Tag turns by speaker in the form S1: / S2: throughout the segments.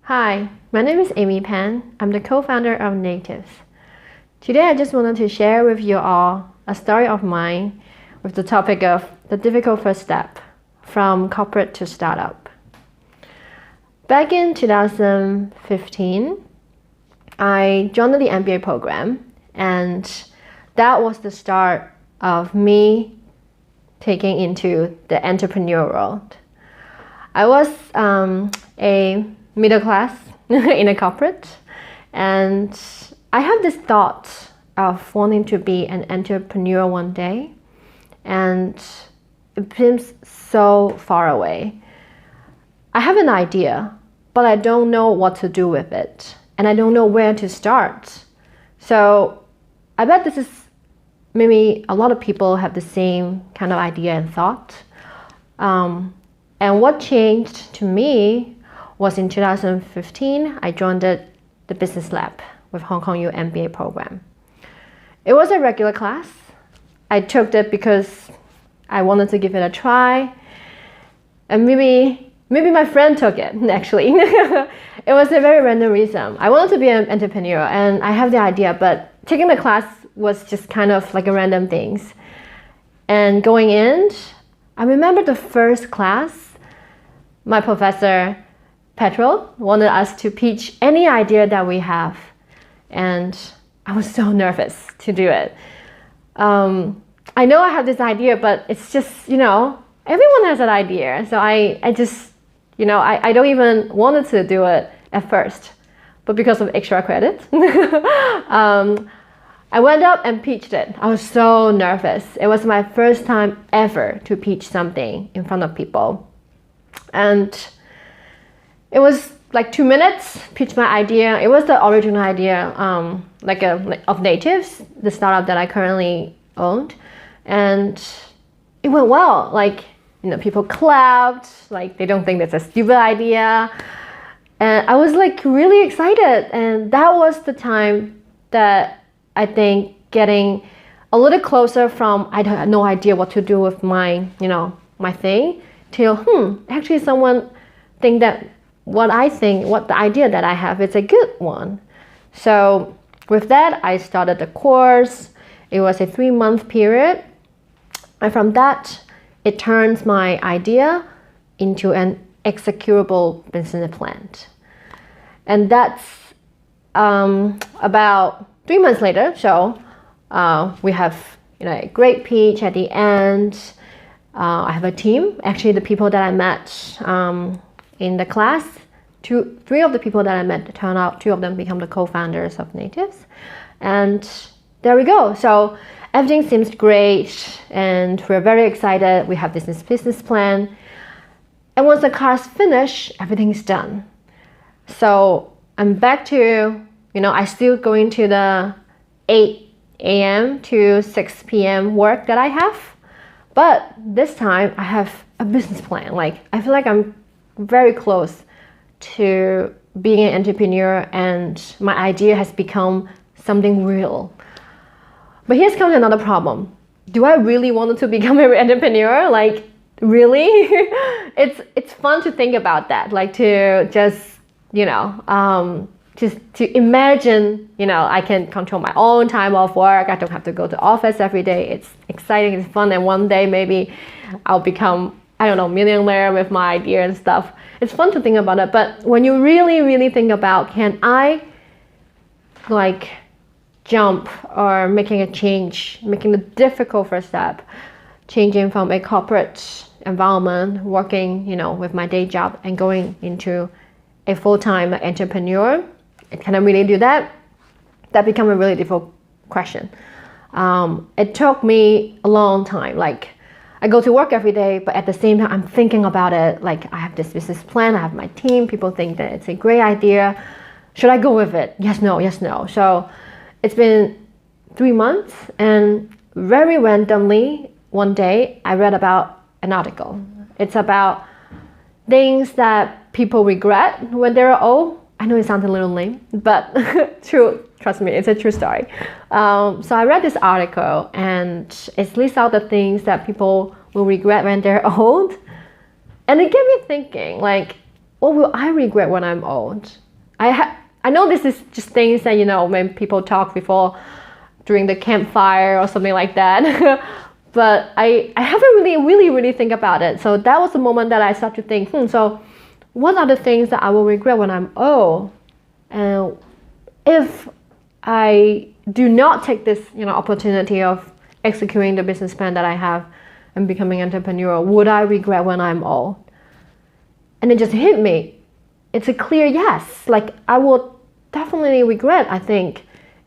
S1: Hi, my name is Amy Pan. I'm the co-founder of Natives. Today I just wanted to share with you all a story of mine with the topic of the difficult first step from corporate to startup. Back in 2015, I joined the MBA program, and that was the start of me taking into the entrepreneurial world. I was a middle class in a corporate, and I have this thought of wanting to be an entrepreneur one day, and it seems so far away. I have an idea, but I don't know what to do with it, and I don't know where to start. So I bet this is maybe a lot of people have the same kind of idea and thought. And what changed to me was in 2015, I joined the business lab with Hong Kong U MBA program. It was a regular class. I took it because I wanted to give it a try. And maybe my friend took it, actually. It was a very random reason. I wanted to be an entrepreneur, and I have the idea, but taking the class was just kind of like a random things. And going in, I remember the first class, my professor, Petro, wanted us to pitch any idea that we have. And I was so nervous to do it. I know I have this idea, but it's just, everyone has that idea. So I just, I don't even wanted to do it at first. But because of extra credit, I went up and pitched it. I was so nervous. It was my first time ever to pitch something in front of people. And it was like 2 minutes, pitch my idea. It was the original idea of Natives, the startup that I currently owned. And it went well. People clapped, they don't think that's a stupid idea. And I was really excited. And that was the time that I think getting a little closer from I had no idea what to do with my thing till actually someone think that what the idea that I have is a good one. So with that, I started the course. It was a 3-month period. And from that, it turns my idea into an executable business plan. And that's about 3 months later. So we have a great pitch at the end. I have a team. Actually, the people that I met in the class, 3 of the people that I met turned out 2 of them become the co-founders of Natives. And there we go. So everything seems great, and we're very excited. We have this business plan. And once the class finished, everything's done. So I'm back to, I still going to the 8 a.m. to 6 p.m. work that I have. But this time I have a business plan. I feel like I'm very close to being an entrepreneur, and my idea has become something real. But here's comes another problem. Do I really want to become an entrepreneur? Really? It's fun to think about that. To just, just to imagine, I can control my own time off work. I don't have to go to office every day. It's exciting, it's fun, and one day maybe I'll become, millionaire with my idea and stuff. It's fun to think about it, but when you really, really think about, can I jump or making a change, making the difficult first step, changing from a corporate environment, working, with my day job and going into a full-time entrepreneur, can I really do that? That became a really difficult question. It took me a long time. I go to work every day, but at the same time, I'm thinking about it. I have this business plan, I have my team, people think that it's a great idea. Should I go with it? Yes, no, yes, no. So it's been 3 months, and very randomly, one day, I read about an article. It's about things that people regret when they're old. I know it sounds a little lame, but true. Trust me, it's a true story. So I read this article, and it lists out the things that people will regret when they're old. And it get me thinking, what will I regret when I'm old? I know this is just things that, when people talk before during the campfire or something like that. But I haven't really think about it. So that was the moment that I started to think, so what are the things that I will regret when I'm old? And if I do not take this, opportunity of executing the business plan that I have and becoming entrepreneurial, would I regret when I'm old? And it just hit me. It's a clear yes. Like, I will definitely regret, I think.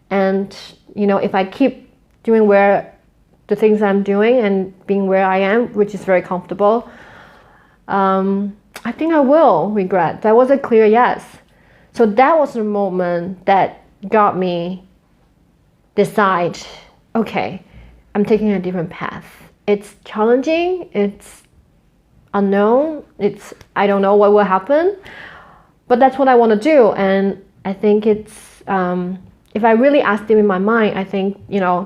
S1: And, if I keep doing the things I'm doing and being where I am, which is very comfortable, I think I will regret. That was a clear yes. So that was the moment that got me decide, okay, I'm taking a different path. It's challenging, it's unknown, I don't know what will happen, but that's what I want to do. And I think it's, if I really ask them in my mind, I think,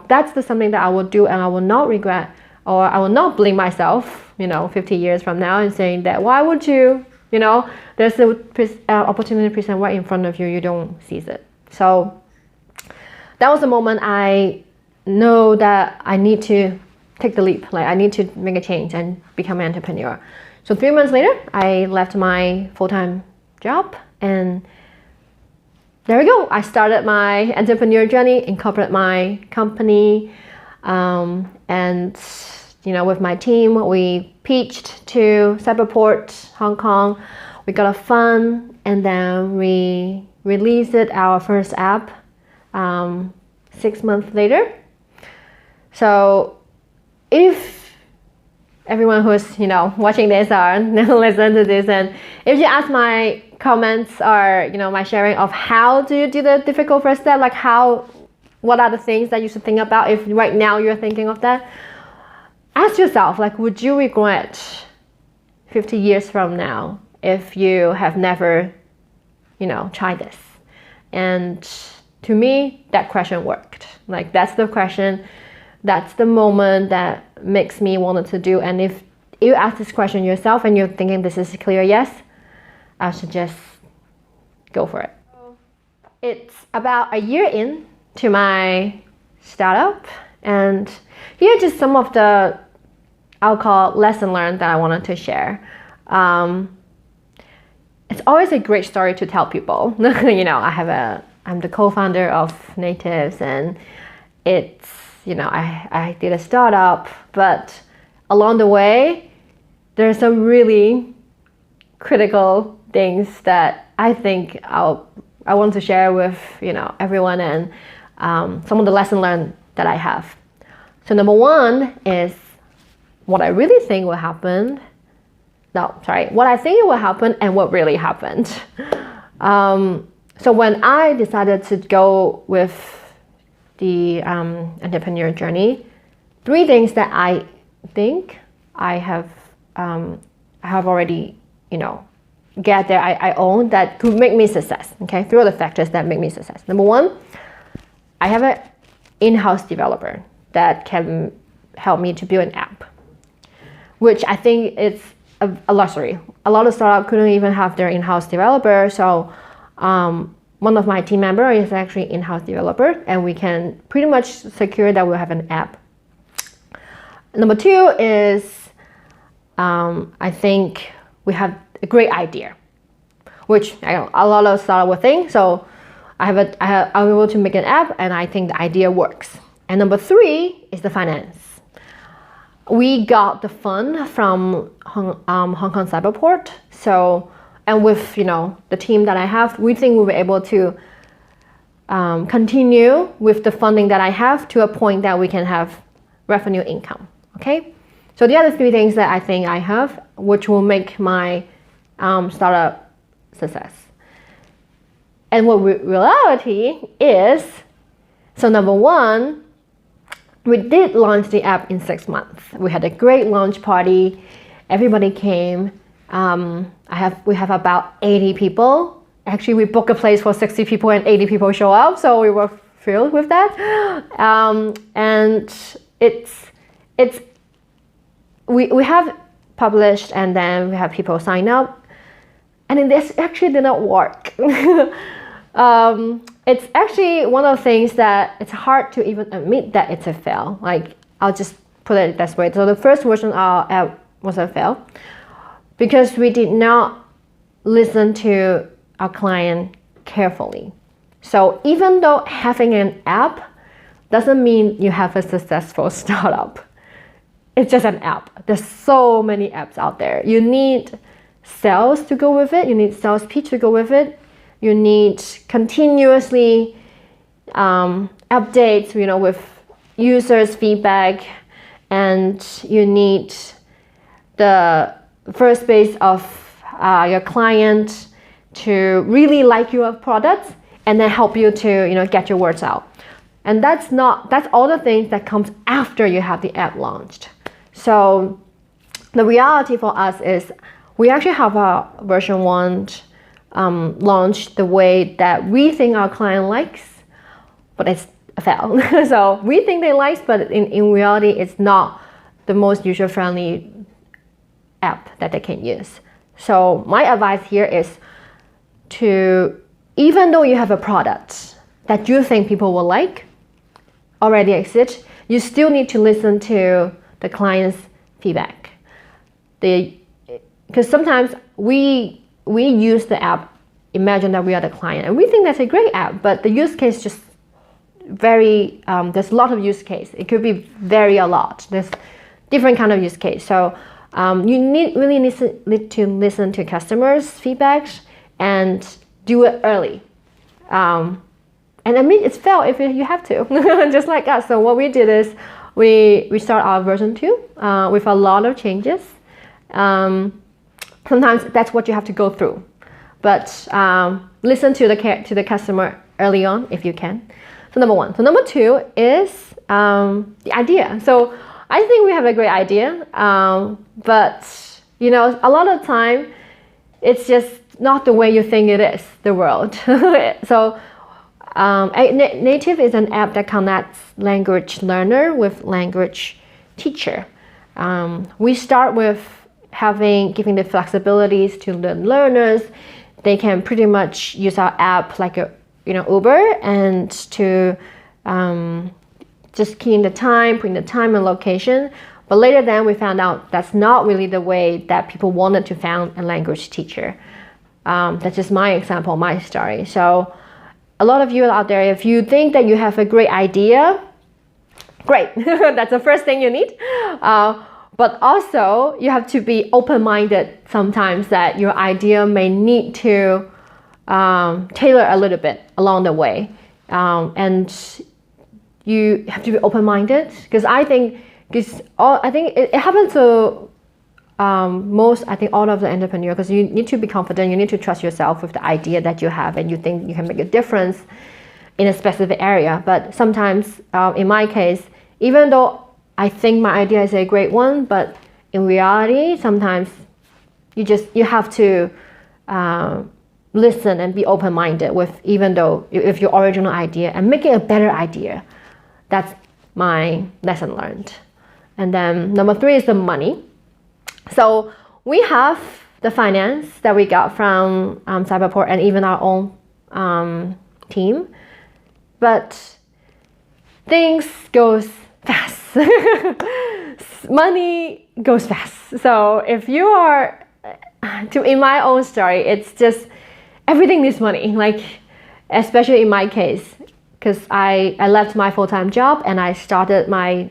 S1: that's something that I will do and I will not regret, or I will not blame myself, 50 years from now and saying that, why would you, there's an opportunity present right in front of you, you don't seize it. So that was the moment I know that I need to take the leap. Like, I need to make a change and become an entrepreneur. So 3 months later, I left my full-time job, and there we go. I started my entrepreneur journey, incorporated my company, and with my team, we pitched to Cyberport, Hong Kong. We got a fund, and then we released our first app 6 months later. So if everyone who's watching this or listen to this, and if you ask my comments or my sharing of how do you do the difficult first step, like what are the things that you should think about if right now you're thinking of that, ask yourself, like, would you regret 50 years from now if you have never tried this? And to me, that question worked. Like, that's the question, that's the moment that makes me want to do. And if you ask this question yourself and you're thinking this is a clear yes, I should just go for it. It's about a year in to my startup, and here are just some of the, I'll call, lesson learned that I wanted to share. It's always a great story to tell people. I'm the co-founder of Natives, and it's, I did a startup, but along the way, there's some really critical things that I think I want to share with, everyone, and some of the lessons learned that I have. So number one is what I really think will happen. What I think will happen and what really happened. So when I decided to go with the entrepreneur journey, 3 things that I think I have already, get there, I own, that could make me success. Okay, 3 other factors that make me success. Number 1, I have an in-house developer that can help me to build an app, which I think it's a luxury. A lot of startups couldn't even have their in-house developer. So one of my team members is actually in-house developer, and we can pretty much secure that we'll have an app. Number 2 is I think we have a great idea, which a lot of startups will think. So I'm able to make an app, and I think the idea works. And number 3 is the finance. We got the fund from Hong Kong Cyberport. So, and with the team that I have, we think we'll be able to continue with the funding that I have to a point that we can have revenue income. Okay. So the other 3 things that I think I have, which will make my startup success. And what reality is, so number 1, we did launch the app in 6 months. We had a great launch party. Everybody came. We have about 80 people. Actually, we booked a place for 60 people and 80 people show up. So we were thrilled with that. And we have published, and then we have people sign up. And this actually did not work. It's actually one of the things that it's hard to even admit that it's a fail. Like, I'll just put it this way. So the first version of our app was a fail because we did not listen to our client carefully. So even though having an app doesn't mean you have a successful startup. It's just an app. There's so many apps out there. You need sales to go with it. You need sales pitch to go with it. You need continuously updates, with users' feedback, and you need the first base of your client to really like your product and then help you to get your words out. And that's all the things that comes after you have the app launched. So the reality for us is we actually have our version 1 launched the way that we think our client likes, but it's a fail. So we think they like, but in reality, it's not the most user-friendly app that they can use. So my advice here is to, even though you have a product that you think people will like, already exist, you still need to listen to the client's feedback. Because sometimes we use the app, imagine that we are the client, and we think that's a great app, but the use case just very, there's a lot of use case. It could be a lot. There's different kind of use case. So you really need to listen to customers' feedbacks and do it early. And I mean, it's fail if you have to, just like us. So what we did is we start our version 2 with a lot of changes. Sometimes that's what you have to go through, but listen to the customer early on if you can. So number 1. So number 2 is the idea. So I think we have a great idea, but a lot of time it's just not the way you think it is, the world. So Native is an app that connects language learner with language teacher. We start with giving the flexibilities to the learners. They can pretty much use our app like a Uber, and to just key in the time, put in the time and location. But later then we found out that's not really the way that people wanted to find a language teacher. That's just my example, my story. So a lot of you out there, if you think that you have a great idea, great. That's the first thing you need. But also you have to be open-minded sometimes, that your idea may need to tailor a little bit along the way. And you have to be open-minded, because I think it happens to all of the entrepreneurs, because you need to be confident, you need to trust yourself with the idea that you have, and you think you can make a difference in a specific area. But sometimes, in my case, even though I think my idea is a great one, but in reality, sometimes you have to listen and be open-minded even though if your original idea, and make it a better idea. That's my lesson learned. And then number 3 is the money. So we have the finance that we got from Cyberport and even our own team, but things goes fast. Money goes fast. So if you are, in my own story, it's just everything needs money. Like, especially in my case, because I left my full-time job and I started my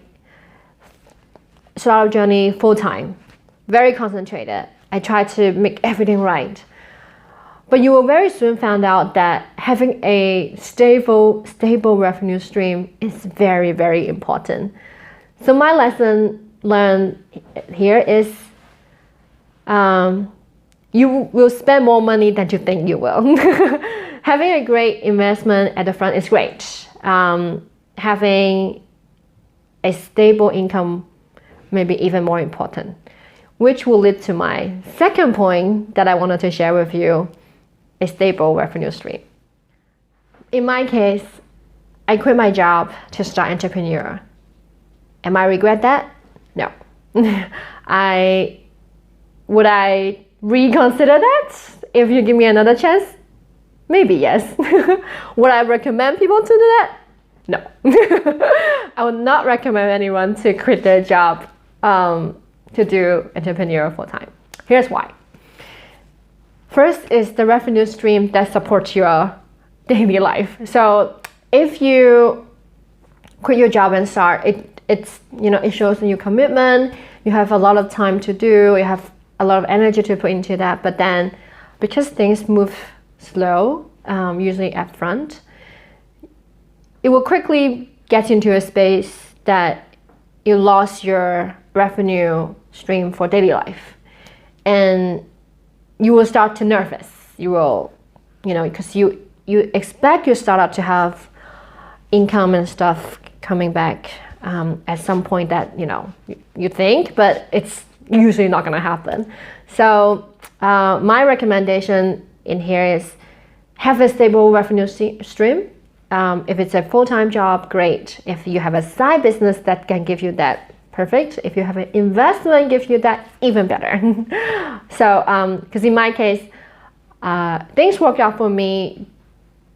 S1: startup journey full-time. Very concentrated. I tried to make everything right. But you will very soon find out that having a stable revenue stream is very, very important. So my lesson learned here is you will spend more money than you think you will. Having a great investment at the front is great. Having a stable income may be even more important, which will lead to my second point that I wanted to share with you, a stable revenue stream. In my case, I quit my job to start Entrepreneurial. Am I regret that? No. Would I reconsider that if you give me another chance, maybe yes. Would I recommend people to do that? No. I would not recommend anyone to quit their job to do entrepreneurial full-time. Here's why. First is the revenue stream that supports your daily life. So if you quit your job and start, it shows in your commitment. You have a lot of time to do. You have a lot of energy to put into that. But then, because things move slow, usually up front, it will quickly get into a space that you lost your revenue stream for daily life, and you will start to nervous. You will, because you expect your startup to have income and stuff coming back at some point that you think, but it's usually not going to happen. So my recommendation in here is have a stable revenue stream. If it's a full-time job, great. If you have a side business that can give you that, perfect. If you have an investment give you that, even better. So because in my case, things worked out for me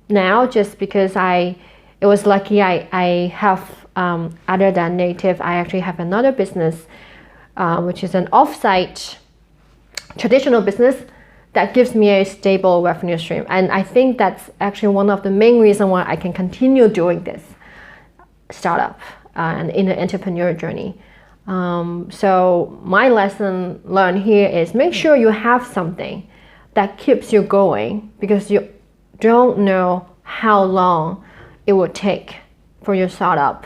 S1: now just because it was lucky. I have other than Native, I actually have another business which is an off-site traditional business that gives me a stable revenue stream. And I think that's actually one of the main reasons why I can continue doing this startup and in the entrepreneur journey. So my lesson learned here is make sure you have something that keeps you going, because you don't know how long it will take for your startup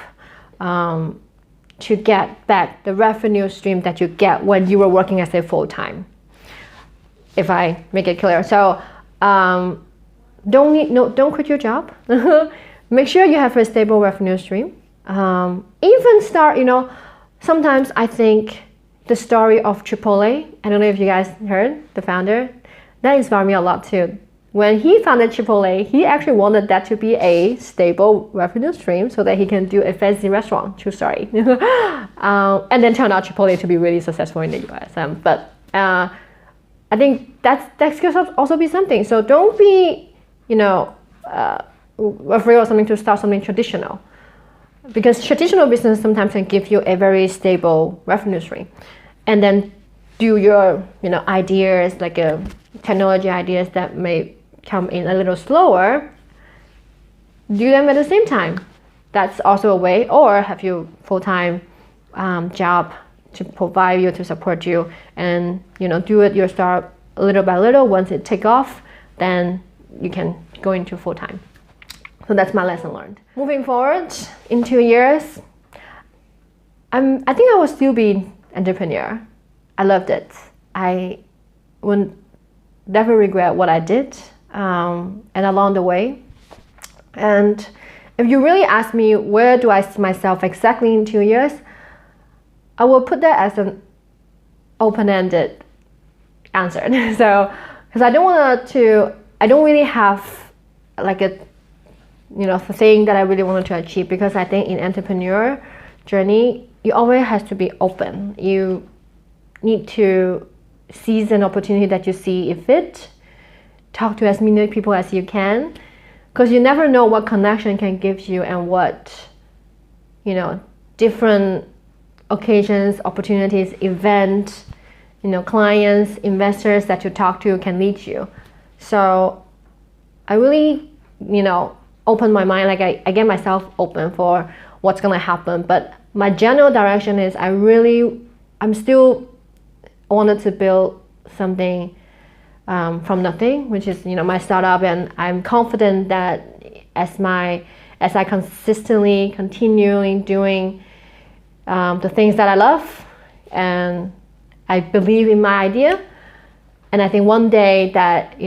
S1: to get back the revenue stream that you get when you were working as a full-time. If I make it clear. So don't quit your job. Make sure you have a stable revenue stream. Even start, sometimes I think the story of Chipotle, I don't know if you guys heard, the founder, that inspired me a lot too. When he founded Chipotle, he actually wanted that to be a stable revenue stream so that he can do a fancy restaurant. True story. And then turned out Chipotle to be really successful in the US. But I think that could also be something. So don't be, afraid of something to start something traditional, because traditional business sometimes can give you a very stable revenue stream, and then do your, ideas like technology ideas that may come in a little slower. Do them at the same time. That's also a way. Or have your full-time job to provide you, to support you, and do it your startup little by little. Once it take off, then you can go into full-time. So that's my lesson learned. Moving forward in 2 years, I think I will still be entrepreneur. I loved it. I would never regret what I did and along the way. And if you really ask me where do I see myself exactly in 2 years, I will put that as an open-ended answer. So, because I don't really have like a, thing that I really wanted to achieve, because I think in entrepreneur journey, you always have to be open. You need to seize an opportunity that you see fit, talk to as many people as you can, because you never know what connection can give you and what, different occasions, opportunities, events, clients, investors that you talk to can lead you. So I really, open my mind, like I get myself open for what's gonna happen. But my general direction is I'm still wanted to build something from nothing, which is, my startup, and I'm confident that as I consistently continuing doing the things that I love, and I believe in my idea, and I think one day that,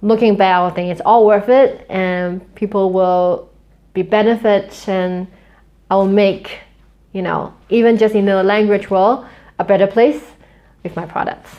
S1: looking back, I think it's all worth it, and people will be benefits, and I will make, even just in the language world, a better place with my products.